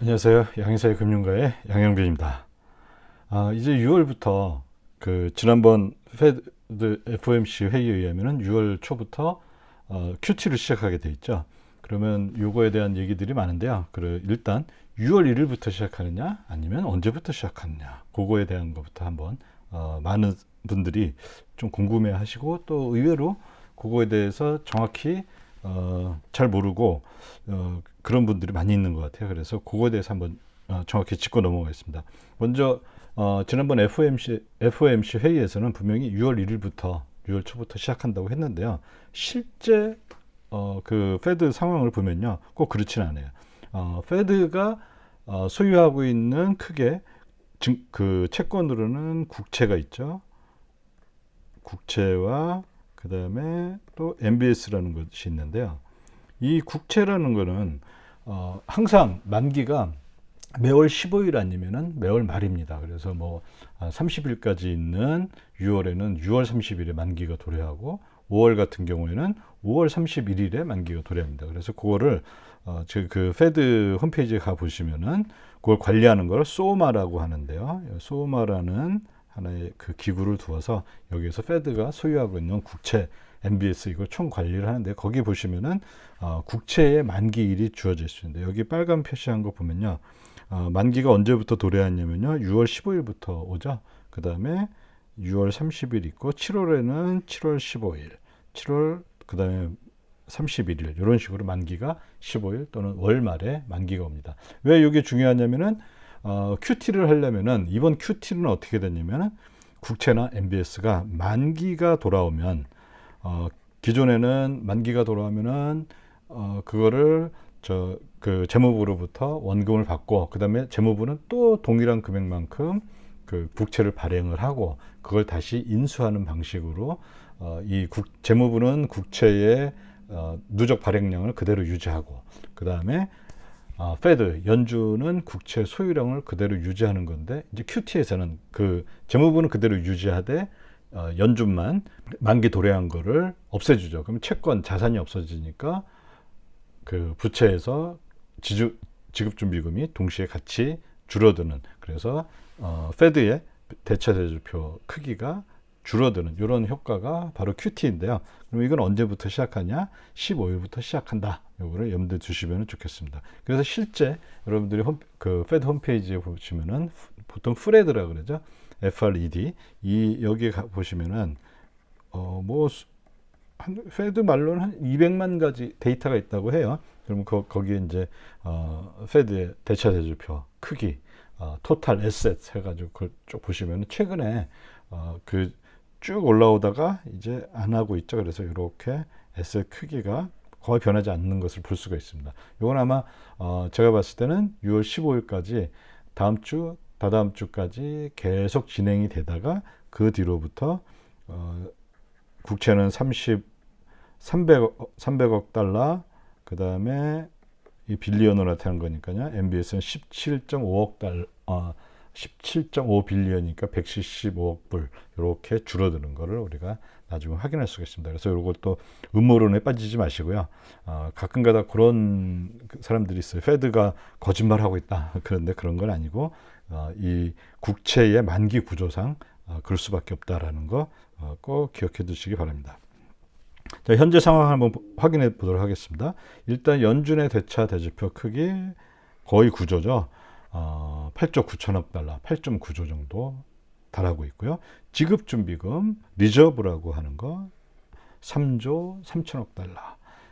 안녕하세요. 양희사의 금융가의 양영빈입니다. 이제 6월부터 지난번 페드 FOMC 회의에 의하면 6월 초부터 QT를 시작하게 돼 있죠. 그러면 요거에 대한 얘기들이 많은데요. 일단 6월 1일부터 시작하느냐 아니면 언제부터 시작하느냐 그거에 대한 것부터 한번 많은 분들이 좀 궁금해 하시고 또 의외로 그거에 대해서 정확히 잘 모르고 그런 분들이 많이 있는 것 같아요. 그래서 그거에 대해서 한번 정확히 짚고 넘어가겠습니다. 먼저 지난번 FOMC 회의에서는 분명히 6월 1일부터 6월 초부터 시작한다고 했는데요. 실제 그 페드 상황을 보면요, 꼭 그렇지는 않아요. 페드가 소유하고 있는 크게 그 채권으로는 국채가 있죠. 국채와 그 다음에 또 MBS라는 것이 있는데요. 이 국채라는 거는 항상 만기가 매월 15일 아니면은 매월 말입니다. 그래서 뭐 30일까지 있는 6월에는 6월 30일에 만기가 도래하고 5월 같은 경우에는 5월 31일에 만기가 도래합니다. 그래서 그거를 그 페드 홈페이지에 가 보시면은 그걸 관리하는 걸 소마라고 하는데요. 소마라는 하나의 그 기구를 두어서 여기에서 페드가 소유하고 있는 국채 MBS 이걸 총 관리를 하는데 거기 보시면은 국채의 만기일이 주어져 있습니다. 여기 빨간 표시한 거 보면요. 만기가 언제부터 도래하냐면요. 6월 15일부터 오죠. 그 다음에 6월 30일 있고 7월에는 7월 15일, 7월 그 다음에 31일 이런 식으로 만기가 15일 또는 월 말에 만기가 옵니다. 왜 이게 중요하냐면은 QT를 하려면은 이번 QT는 어떻게 되냐면은 국채나 MBS가 만기가 돌아오면 기존에는 만기가 돌아오면은 그거를 그 재무부로부터 원금을 받고 그다음에 재무부는 또 동일한 금액만큼 그 국채를 발행을 하고 그걸 다시 인수하는 방식으로 재무부는 국채의 누적 발행량을 그대로 유지하고 그다음에 페드 연준은 국채 소유량을 그대로 유지하는 건데 이제 QT에서는 그 재무부는 그대로 유지하되 연준만 만기 도래한 거를 없애주죠. 그럼 채권 자산이 없어지니까 그 부채에서 지급준비금이 동시에 같이 줄어드는 그래서 페드의 대차대조표 크기가 줄어드는 이런 효과가 바로 QT인데요. 그럼 이건 언제부터 시작하냐? 15일부터 시작한다. 이거를 염두에 두시면 좋겠습니다. 그래서 실제 여러분들이 그 페드 홈페이지에 보시면은 보통 프레드라 그러죠. FRED 여기 보시면은 뭐 페드 말로는 한 200만 가지 데이터가 있다고 해요. 그러면 거기에 이제 페드의 대차대조표 크기, 토탈 에셋 해가지고 그걸 쭉 보시면 최근에 그 쭉 올라오다가 이제 안 하고 있죠. 그래서 이렇게 에셋 크기가 거의 변하지 않는 것을 볼 수가 있습니다. 이건 아마 제가 봤을 때는 6월 15일까지 다음 주, 다다음 주까지 계속 진행이 되다가 그 뒤로부터 국채는 300억 달러, 그 다음에 이 빌리언으로 나타난 거니까요. MBS는 17.5억 달러, 17.5 빌리언이니까 175억 불 이렇게 줄어드는 거를 우리가 나중에 확인할 수가 있습니다. 그래서 이것도 음모론에 빠지지 마시고요. 가끔가다 그런 사람들이 있어요. 페드가 거짓말하고 있다. 그런데 그런 건 아니고 이 국채의 만기 구조상 그럴 수밖에 없다라는 거 꼭 기억해 두시기 바랍니다. 자, 현재 상황 한번 확인해 보도록 하겠습니다. 일단 연준의 대차 대조표 크기 거의 구조죠. 8조 9천억 달러, 8.9조 정도 달하고 있고요. 지급준비금, 리저브라고 하는 거 3조 3천억 달러.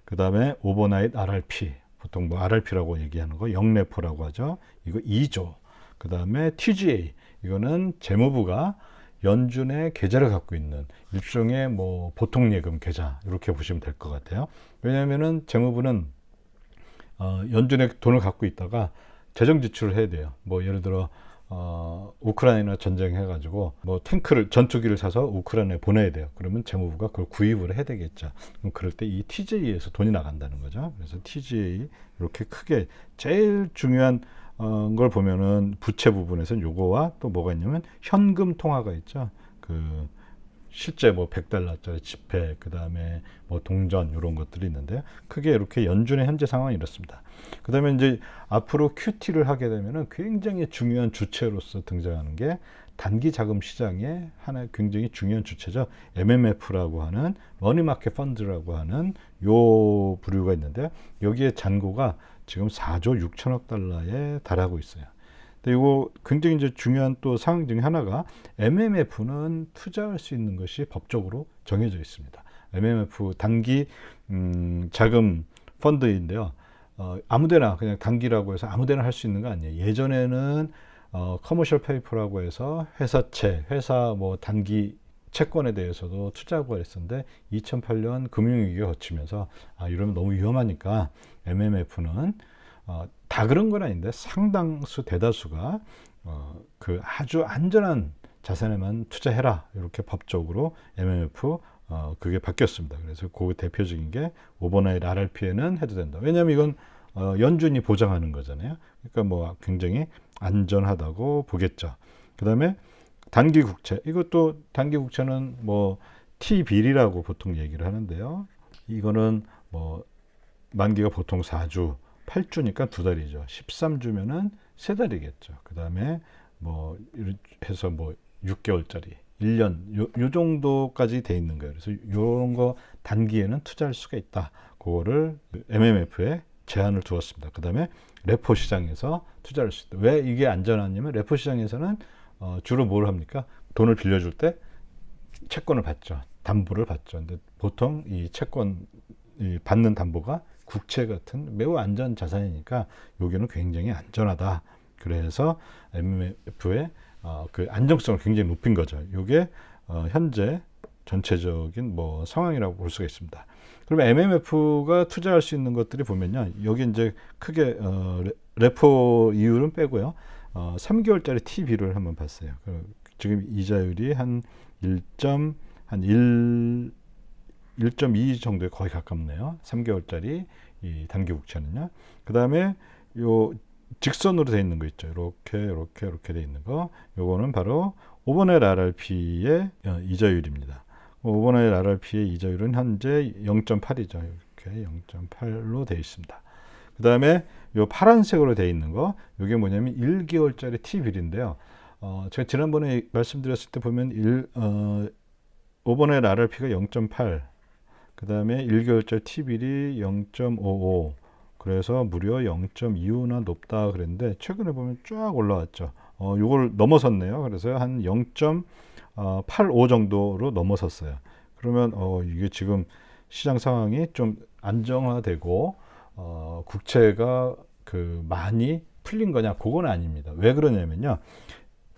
그 다음에 오버나잇 RRP, 보통 뭐 RRP라고 얘기하는 거, 영래포라고 하죠. 이거 2조. 그 다음에 TGA, 이거는 재무부가 연준의 계좌를 갖고 있는 일종의 뭐 보통예금 계좌 이렇게 보시면 될 것 같아요. 왜냐하면은 재무부는 연준의 돈을 갖고 있다가 재정 지출을 해야 돼요. 뭐 예를 들어 우크라이나 전쟁해가지고 뭐 탱크를 전투기를 사서 우크라이나에 보내야 돼요. 그러면 재무부가 그걸 구입을 해야 되겠죠. 그럼 그럴 때 이 TGA에서 돈이 나간다는 거죠. 그래서 TGA 이렇게 크게 제일 중요한 걸 보면은 부채 부분에서는 요거와 또 뭐가 있냐면 현금 통화가 있죠. 그 실제 뭐 100달러짜리 지폐, 그 다음에 뭐 동전 이런 것들이 있는데요. 크게 이렇게 연준의 현재 상황이 이렇습니다. 그 다음에 이제 앞으로 QT를 하게 되면은 굉장히 중요한 주체로서 등장하는 게 단기 자금 시장의 하나의 굉장히 중요한 주체죠. MMF라고 하는 머니마켓 펀드라고 하는 요 부류가 있는데요. 여기에 잔고가 지금 4조 6천억 달러에 달하고 있어요. 근데 이거 굉장히 이제 중요한 또 상황 중에 하나가 MMF는 투자할 수 있는 것이 법적으로 정해져 있습니다. MMF 단기 자금 펀드인데요. 아무데나 그냥 단기라고 해서 아무데나 할 수 있는 거 아니에요. 예전에는 커머셜 페이퍼라고 해서 회사채, 회사 뭐 단기 채권에 대해서도 투자하고 했었는데 2008년 금융위기가 거치면서 이러면 너무 위험하니까 MMF는 다 그런 건 아닌데 상당수 대다수가 그 아주 안전한 자산에만 투자해라 이렇게 법적으로 MMF 그게 바뀌었습니다. 그래서 그 대표적인 게 오버나잇 RRP에는 해도 된다. 왜냐하면 이건 연준이 보장하는 거잖아요. 그러니까 뭐 굉장히 안전하다고 보겠죠. 그 다음에 단기 국채. 이것도 단기 국채는 뭐 T빌이라고 보통 얘기를 하는데요. 이거는 뭐 만기가 보통 4주, 8주니까 2달이죠. 13주면은 3달이겠죠. 그 다음에 뭐 해서 뭐 6개월짜리, 1년 요 정도까지 돼 있는 거예요. 그래서 이런 거 단기에는 투자할 수가 있다. 그거를 MMF에 제한을 두었습니다. 그 다음에 레포 시장에서 투자할 수 있다. 왜 이게 안전하냐면 레포 시장에서는 주로 뭘 합니까? 돈을 빌려줄 때 채권을 받죠. 담보를 받죠. 근데 보통 이 채권 받는 담보가 국채 같은 매우 안전 자산이니까 여기는 굉장히 안전하다. 그래서 MMF의 그 안정성을 굉장히 높인 거죠. 이게 현재 전체적인 뭐 상황이라고 볼 수가 있습니다. 그러면 MMF가 투자할 수 있는 것들이 보면요, 여기 이제 크게 레포 이율은 빼고요, 3개월짜리 T비를 한번 봤어요. 지금 이자율이 한 1.2 정도에 거의 가깝네요. 3개월짜리 이 단기 국채는요. 그 다음에 요 직선으로 돼 있는 거 있죠. 이렇게 돼 있는 거. 요거는 바로 오버넷 RRP의 이자율입니다. 오버넷 RRP의 이자율은 현재 0.8이죠. 이렇게 0.8로 돼 있습니다. 그 다음에 요 파란색으로 돼 있는 거, 요게 뭐냐면 1개월짜리 T빌인데요. 제가 지난번에 말씀드렸을 때 보면 오버넷 RRP가 0.8, 그 다음에 1개월짜리 T빌이 0.55, 그래서 무려 0.25나 높다 그랬는데 최근에 보면 쫙 올라왔죠. 요걸 넘어섰네요. 그래서 한 0.85 정도로 넘어섰어요. 그러면 이게 지금 시장 상황이 좀 안정화되고 국채가 그 많이 풀린 거냐? 그건 아닙니다. 왜 그러냐면요.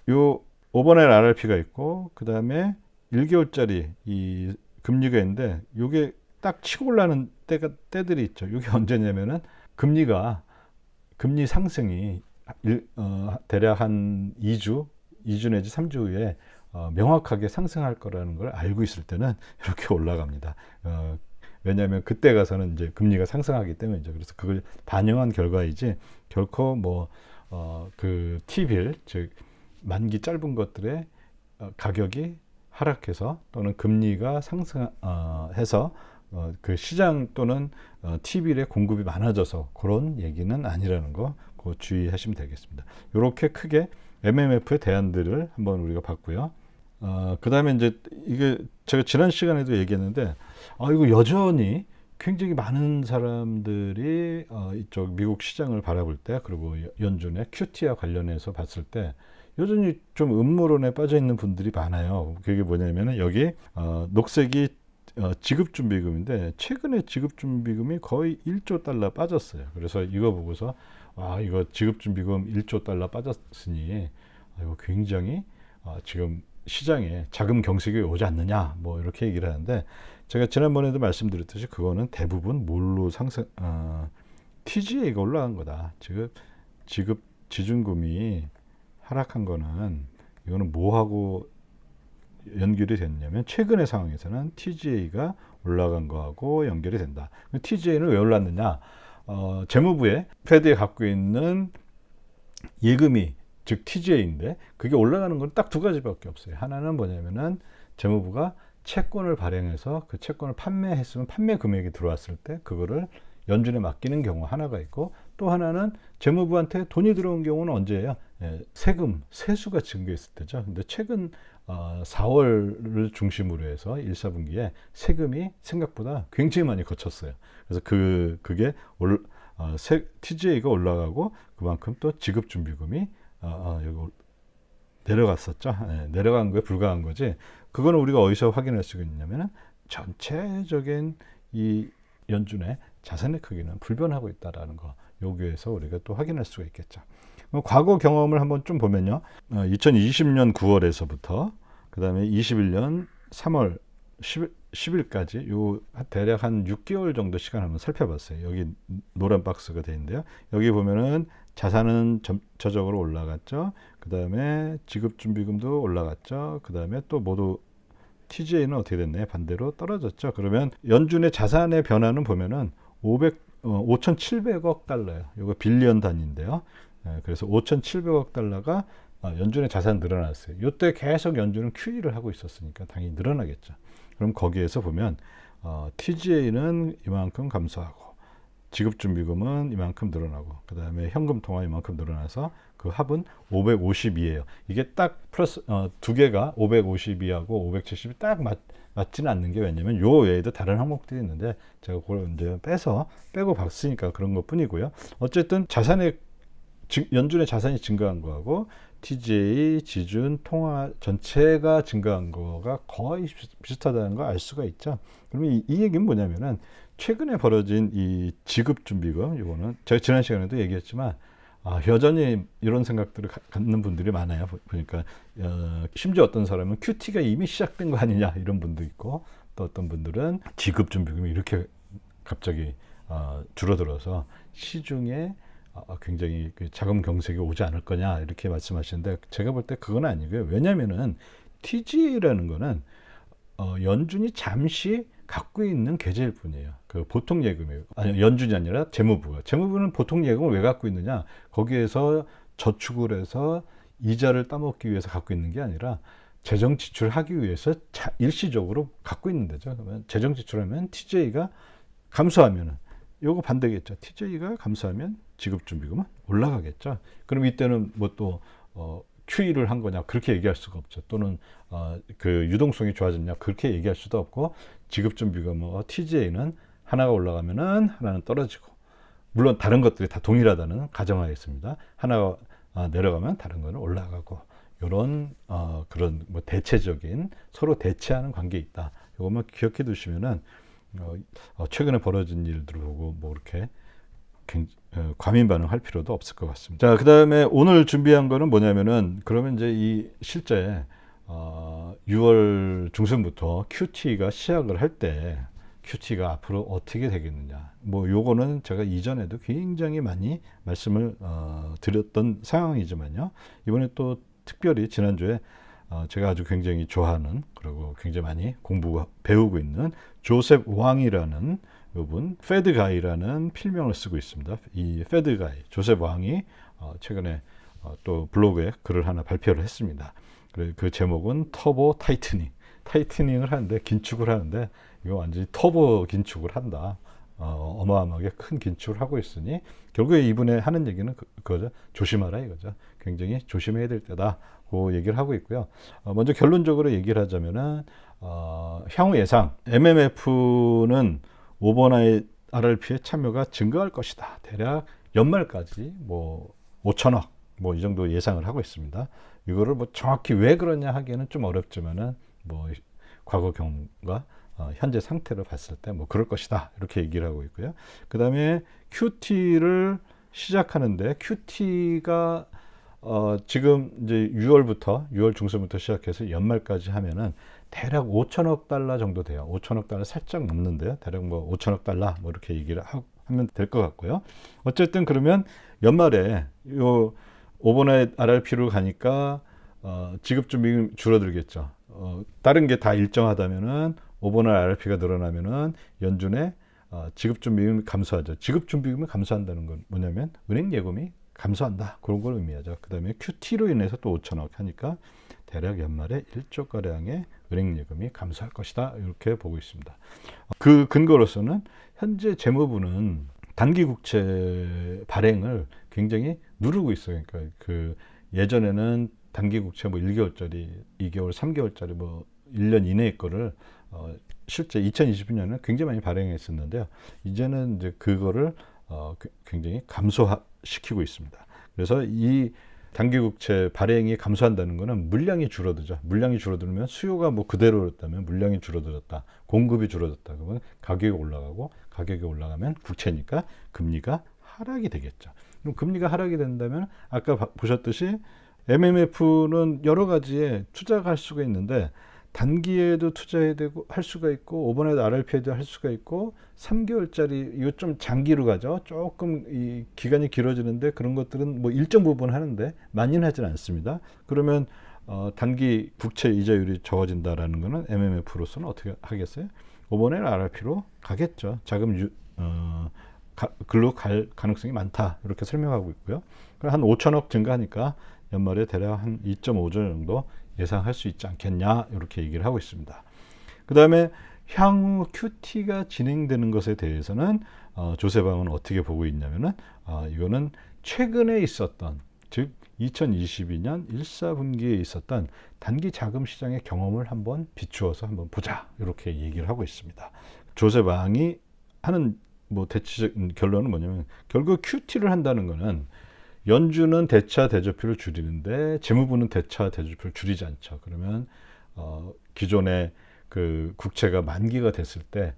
요 오버넷 RRP가 있고 그 다음에 1개월짜리 이 금리가 있는데 요게 딱 치고 올라가는 때들이 있죠. 이게 언제냐면은 금리 상승이 대략 한 2주 내지 3주 후에 명확하게 상승할 거라는 걸 알고 있을 때는 이렇게 올라갑니다. 왜냐하면 그때 가서는 이제 금리가 상승하기 때문이죠. 그래서 그걸 반영한 결과이지 결코 뭐 그 T빌 즉 만기 짧은 것들의 가격이 하락해서 또는 금리가 상승해서 그 시장 또는 T빌의 공급이 많아져서 그런 얘기는 아니라는 거 그거 주의하시면 되겠습니다. 이렇게 크게 MMF의 대안들을 한번 우리가 봤고요. 그 다음에 이제 이게 제가 지난 시간에도 얘기했는데 이거 여전히 굉장히 많은 사람들이 이쪽 미국 시장을 바라볼 때 그리고 연준의 QT와 관련해서 봤을 때 여전히 좀 음모론에 빠져 있는 분들이 많아요. 그게 뭐냐면은 여기 녹색이 지급준비금인데 최근에 지급준비금이 거의 1조 달러 빠졌어요. 그래서 이거 보고서 이거 지급준비금 1조 달러 빠졌으니 이거 굉장히 지금 시장에 자금 경색이 오지 않느냐 뭐 이렇게 얘기를 하는데 제가 지난번에도 말씀드렸듯이 그거는 대부분 뭘로 TGA가 올라간 거다. 지급 지준금이 하락한 거는 이거는 뭐하고 연결이 됐냐면 최근의 상황에서는 TGA가 올라간 거하고 연결이 된다. TGA는 왜 올랐느냐? 재무부에 페드에 갖고 있는 예금이 즉 TGA인데 그게 올라가는 건 딱 두 가지밖에 없어요. 하나는 뭐냐면은 재무부가 채권을 발행해서 그 채권을 판매했으면 판매 금액이 들어왔을 때 그거를 연준에 맡기는 경우 하나가 있고, 또 하나는 재무부한테 돈이 들어온 경우는 언제예요? 세금, 세수가 증가했을 때죠. 근데 최근 4월을 중심으로 해서 1, 4분기에 세금이 생각보다 굉장히 많이 거쳤어요. 그래서 그게 TGA가 올라가고 그만큼 또 지급준비금이 여기 내려갔었죠. 내려간 거에 불과한 거지. 그거는 우리가 어디서 확인할 수가 있냐면은 전체적인 이 연준의 자산의 크기는 불변하고 있다라는 거, 여기에서 우리가 또 확인할 수가 있겠죠. 과거 경험을 한번 좀 보면요, 2020년 9월에서부터 그 다음에 21년 3월 10일까지 요 대략 한 6개월 정도 시간 한번 살펴봤어요. 여기 노란 박스가 되어 있는데요. 여기 보면은 자산은 점차적으로 올라갔죠. 그 다음에 지급준비금도 올라갔죠. 그 다음에 또 모두 TGA는 어떻게 됐나요? 반대로 떨어졌죠. 그러면 연준의 자산의 변화는 보면은 5,700억 달러예요. 이거 빌리언 단위인데요. 그래서 5,700억 달러가 연준의 자산 늘어났어요. 이때 계속 연준은 QE를 하고 있었으니까 당연히 늘어나겠죠. 그럼 거기에서 보면 TGA는 이만큼 감소하고 지급준비금은 이만큼 늘어나고 그 다음에 현금통화 이만큼 늘어나서 그 합은 552예요. 이게 딱 플러스 두 개가 552하고 570이 딱 맞지는 않는 게, 왜냐면 요 외에도 다른 항목들이 있는데 제가 그걸 이제 빼고 봤으니까 그런 것 뿐이고요. 어쨌든 연준의 자산이 증가한 거하고 TGA, 지준, 통화 전체가 증가한 거가 거의 비슷하다는 걸 알 수가 있죠. 그러면 이 얘기는 뭐냐면은 최근에 벌어진 이 지급준비금, 이거는 제가 지난 시간에도 얘기했지만 여전히 이런 생각들을 갖는 분들이 많아요. 보니까 심지어 어떤 사람은 QT가 이미 시작된 거 아니냐 이런 분도 있고, 또 어떤 분들은 지급준비금이 이렇게 갑자기 줄어들어서 시중에 굉장히 그 자금 경색이 오지 않을 거냐 이렇게 말씀하시는데, 제가 볼 때 그건 아니고요. 왜냐면은 TGA라는 거는 연준이 잠시 갖고 있는 계좌일 뿐이에요. 그 보통 예금이에요. 아니, 연준이 아니라 재무부는 보통 예금을 왜 갖고 있느냐? 거기에서 저축을 해서 이자를 따먹기 위해서 갖고 있는 게 아니라 재정 지출하기 위해서 일시적으로 갖고 있는 데죠. 그러면 재정 지출하면 TGA가 감소하면은 요거 반대겠죠. TGA가 감소하면 지급준비금은 올라가겠죠. 그럼 이때는 뭐 또 QE를 한 거냐 그렇게 얘기할 수가 없죠. 또는 그 유동성이 좋아졌냐 그렇게 얘기할 수도 없고, 지급준비금과 TGA는 하나가 올라가면은 하나는 떨어지고, 물론 다른 것들이 다 동일하다는 가정하겠습니다. 하나가 내려가면 다른 거는 올라가고, 이런 그런 뭐 대체적인 서로 대체하는 관계에 있다. 이것만 기억해 두시면은 최근에 벌어진 일들을 보고 뭐 이렇게 과민 반응할 필요도 없을 것 같습니다. 자, 그 다음에 오늘 준비한 거는 뭐냐면은, 그러면 이제 이 실제 6월 중순부터 QT가 시작을 할 때 QT가 앞으로 어떻게 되겠느냐, 뭐 요거는 제가 이전에도 굉장히 많이 말씀을 드렸던 상황이지만요, 이번에 또 특별히 지난주에 제가 아주 굉장히 좋아하는, 그리고 굉장히 많이 배우고 있는 조셉 왕이라는 이분, 패드가이라는 필명을 쓰고 있습니다. 이 패드가이, 조셉 왕이 최근에 또 블로그에 글을 하나 발표를 했습니다. 그 제목은 터보 타이트닝을 하는데, 긴축을 하는데, 이거 완전히 터보 긴축을 한다. 어마어마하게 큰 긴축을 하고 있으니, 결국에 이분의 하는 얘기는 그거죠. 조심하라 이거죠. 굉장히 조심해야 될 때다. 그 얘기를 하고 있고요. 먼저 결론적으로 얘기를 하자면은, 향후 예상, MMF는 오버나잇 RRP의 참여가 증가할 것이다. 대략 연말까지 뭐 5천억 뭐 이 정도 예상을 하고 있습니다. 이거를 뭐 정확히 왜 그러냐 하기에는 좀 어렵지만은, 뭐 과거 경험과 현재 상태를 봤을 때 뭐 그럴 것이다 이렇게 얘기를 하고 있고요. 그 다음에 QT를 시작하는데, QT가 지금 이제 6월 중순부터 시작해서 연말까지 하면은 대략 5천억 달러 정도 돼요. 5천억 달러 살짝 넘는데요. 대략 뭐 5천억 달러 뭐 이렇게 얘기를 하면 될 것 같고요. 어쨌든 그러면 연말에 요 오버나잇 RRP로 가니까 지급준비금 줄어들겠죠. 다른 게 다 일정하다면은 오버나잇 RRP가 늘어나면은 연준의 지급준비금이 감소하죠. 지급준비금이 감소한다는 건 뭐냐면 은행 예금이 감소한다, 그런 걸 의미하죠. 그 다음에 QT로 인해서 또 5천억 하니까 대략 연말에 1조 가량의 은행 예금이 감소할 것이다. 이렇게 보고 있습니다. 그 근거로서는 현재 재무부는 단기 국채 발행을 굉장히 누르고 있어요. 그러니까 그 예전에는 단기 국채 뭐 1개월짜리, 2개월, 3개월짜리 뭐 1년 이내의 거를 실제 2022년에 굉장히 많이 발행했었는데요. 이제는 이제 그거를 굉장히 감소시키고 있습니다. 그래서 이 단기 국채 발행이 감소한다는 것은 물량이 줄어들죠. 물량이 줄어들면 수요가 뭐 그대로였다면 물량이 줄어들었다. 공급이 줄어들었다. 그러면 가격이 올라가고, 가격이 올라가면 국채니까 금리가 하락이 되겠죠. 그럼 금리가 하락이 된다면 아까 보셨듯이 MMF는 여러 가지에 투자가 할 수가 있는데 단기에도 투자해야 되고 할 수가 있고 오버나이트 RRP에도 할 수가 있고 3개월짜리 이거 좀 장기로 가죠. 조금 이 기간이 길어지는데 그런 것들은 뭐 일정 부분 하는데 많이는 하진 않습니다. 그러면 단기 국채 이자율이 적어진다라는 거는 MMF로서는 어떻게 하겠어요? 오버나이트 RRP로 가겠죠. 자금 글로 갈 가능성이 많다. 이렇게 설명하고 있고요. 한 5천억 증가하니까 연말에 대략 한 2.5조 정도 예상할 수 있지 않겠냐 이렇게 얘기를 하고 있습니다. 그 다음에 향후 QT가 진행되는 것에 대해서는 조세방은 어떻게 보고 있냐면은 이거는 최근에 있었던 즉 2022년 1사분기에 있었던 단기 자금 시장의 경험을 한번 비추어서 한번 보자 이렇게 얘기를 하고 있습니다. 조세방이 하는 뭐 대체적인 결론은 뭐냐면 결국 QT를 한다는 거는 연준은 대차 대조표를 줄이는데 재무부는 대차 대조표를 줄이지 않죠. 그러면 기존의 그 국채가 만기가 됐을 때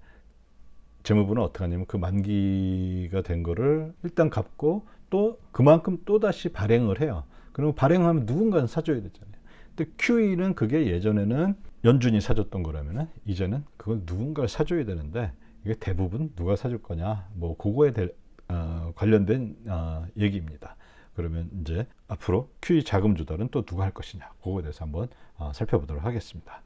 재무부는 어떻게 하냐면 그 만기가 된 거를 일단 갚고 또 그만큼 또 다시 발행을 해요. 그러면 발행하면 누군가는 사줘야 되잖아요. 근데 QE는 그게 예전에는 연준이 사줬던 거라면은 이제는 그걸 누군가를 사줘야 되는데 이게 대부분 누가 사줄 거냐 뭐 그거에 관련된 얘기입니다. 그러면 이제 앞으로 QE 자금 조달은 또 누가 할 것이냐 그거에 대해서 한번 살펴보도록 하겠습니다.